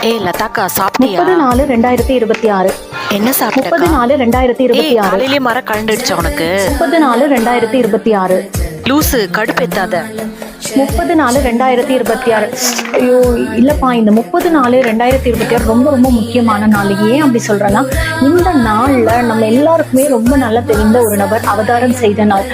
ஏய் லதாக்கா, சாப்பிட்டியா? 30/4/2026. என்ன சாப்பிட்ட? 30/4/2026. காலையிலே மரம் கழண்டுடுச்சா உனக்கு? 30/4/2026. லூசு, கடுப்பேத்தாத. 30/4/2026. ஐயோ இல்லப்பா, இந்த 30/4/2026 ரொம்ப ரொம்ப முக்கியமான நாள். ஏன் அப்படி சொல்றேன்னா, இந்த நாள்ல நம்ம எல்லாருக்குமே ரொம்ப நல்லா தெரிந்த ஒரு நபர் அவதாரம் செய்த நாள்.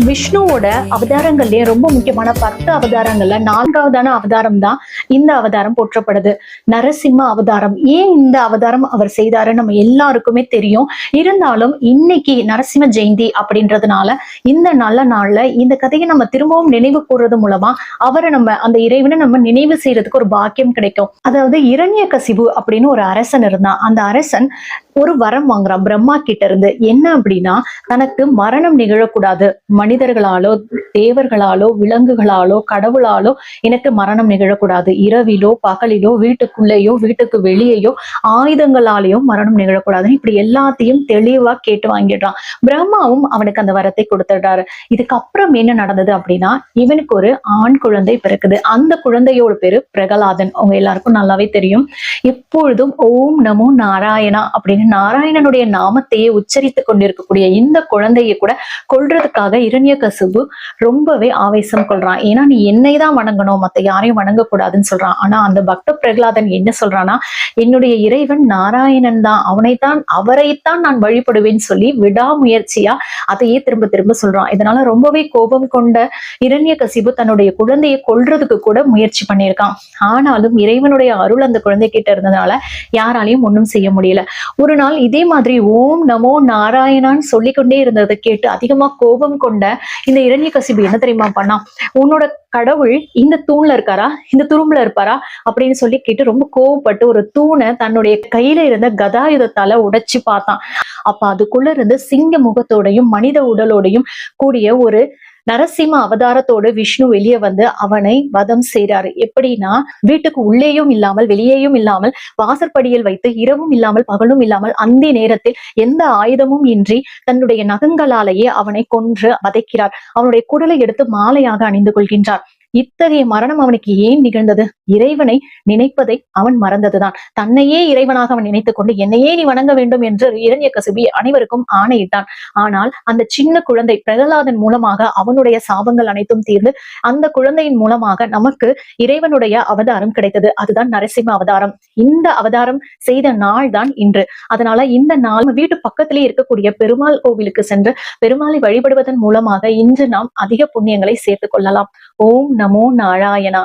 விஷ்ணுவோட அவதாரங்கள்லயே ரொம்ப முக்கியமான 10 அவதாரங்கள்ல 4வதான அவதாரம் தான் இந்த அவதாரம் போற்றப்படுது, நரசிம்ம அவதாரம். ஏன் இந்த அவதாரம் அவர் செய்தாரு நம்ம எல்லாருக்குமே தெரியும். இருந்தாலும் இன்னைக்கு நரசிம்ம ஜெயந்தி அப்படின்றதுனால இந்த நல்ல நாள்ல இந்த கதையை நம்ம திரும்பவும் நினைவு கூறுறது மூலமா அவரை அந்த இறைவனை நம்ம நினைவு செய்யறதுக்கு ஒரு பாக்கியம் கிடைக்கும். அதாவது இரண்யகசிபு அப்படின்னு ஒரு அரசன் இருந்தான். அந்த அரசன் ஒரு வரம் வாங்குறான் பிரம்மா கிட்ட இருந்து. என்ன அப்படின்னா, தனக்கு மரணம் நிகழக்கூடாது, மனிதர்களாலோ தேவர்களாலோ விலங்குகளாலோ கடவுளாலோ எனக்கு மரணம் நிகழக்கூடாது, இரவிலோ பகலிலோ வீட்டுக்குள்ளேயோ வீட்டுக்கு வெளியேயோ ஆயுதங்களாலேயோ மரணம் நிகழக்கூடாதுன்னு இப்படி எல்லாத்தையும் தெளிவா கேட்டு வாங்கிடுறான். பிரம்மாவும் அவனுக்கு அந்த வரத்தை கொடுத்துடுறாரு. இதுக்கப்புறம் என்ன நடந்தது அப்படின்னா, இவனுக்கு ஒரு ஆண் குழந்தை பிறக்குது. அந்த குழந்தையோட பேரு பிரகலாதன். அவங்க எல்லாருக்கும் நல்லாவே தெரியும். எப்பொழுதும் ஓம் நமோ நாராயணா அப்படின்னு நாராயணனுடைய நாமத்தையே உச்சரித்து கொண்டிருக்கக்கூடிய இந்த குழந்தையை கூட கொல்றதுக்காக இரண்யகசிபு ரொம்பவே ஆவேசம் கொள்றான். ஏன்னா நீ என்னை தான் வணங்கணும், மத்த யாரையும் வணங்கக்கூடாதுன்னு சொல்றான். ஆனா அந்த பக்த பிரகலாதன் என்ன சொல்றான்னா, என்னுடைய இறைவன் நாராயணன் தான், அவரைத்தான் நான் வழிபடுவேன்னு சொல்லி விடாமுயற்சியா அதையே திரும்ப திரும்ப சொல்றான். இதனால ரொம்பவே கோபம் கொண்ட இரண்யகசிபு தன்னுடைய குழந்தையை கொல்றதுக்கு கூட முயற்சி பண்ணியிருக்கான். ஆனாலும் இறைவனுடைய அருள் அந்த குழந்தை கிட்ட இருந்ததுனால யாராலையும் ஒண்ணும் செய்ய முடியல. ஒரு நாள் இதே மாதிரி ஓம் நமோ நாராயணான்னு சொல்லிக்கொண்டே இருந்ததை கேட்டு அதிகமா கோபம் கொண்ட இந்த இரண்யகசிபு என்ன தெரியுமா பண்ணா, உன்னோட கடவுள் இந்த தூண்ல இருக்காரா, இந்த துரும்புல இருப்பாரா அப்படின்னு சொல்லி கேட்டு ரொம்ப கோவப்பட்டு ஒரு தூணை தன்னுடைய கையில இருந்த கதாயுதத்தால உடைச்சு பார்த்தான். அப்ப அதுக்குள்ள இருந்து சிங்க முகத்தோடையும் மனித உடலோடையும் கூடிய ஒரு நரசிம்ம அவதாரத்தோடு விஷ்ணு வெளியே வந்து அவனை வதம் செய்றாரு. எப்படின்னா, வீட்டுக்கு உள்ளேயும் இல்லாமல் வெளியேயும் இல்லாமல் வாசற்படியில் வைத்து இரவும் இல்லாமல் பகலும் இல்லாமல் அந்த நேரத்தில் எந்த ஆயுதமும் இன்றி தன்னுடைய நகங்களாலேயே அவனை கொன்று வதைக்கிறார். அவனுடைய குடலை எடுத்து மாலையாக அணிந்து கொள்கின்றார். இத்தகைய மரணம் அவனுக்கு ஏன் நிகழ்ந்தது? இறைவனை நினைப்பதை அவன் மறந்ததுதான். தன்னையே இறைவனாக அவன் நினைத்துக் கொண்டு என்னையே நீ வணங்க வேண்டும் என்று இரண்யகசிபு அனைவருக்கும் ஆணையிட்டான். ஆனால் அந்த சின்ன குழந்தை பிரகலாதன் மூலமாக அவனுடைய சாபங்கள் அனைத்தும் தீர்ந்து அந்த குழந்தையின் மூலமாக நமக்கு இறைவனுடைய அவதாரம் கிடைத்தது. அதுதான் நரசிம்ம அவதாரம். இந்த அவதாரம் செய்த நாள் தான் இன்று. அதனால இந்த நாள் வீட்டு பக்கத்திலே இருக்கக்கூடிய பெருமாள் கோவிலுக்கு சென்று பெருமாளை வழிபடுவதன் மூலமாக இன்று நாம் அதிக புண்ணியங்களை சேர்த்துக் கொள்ளலாம். ஓம் நமோ நாராயணா.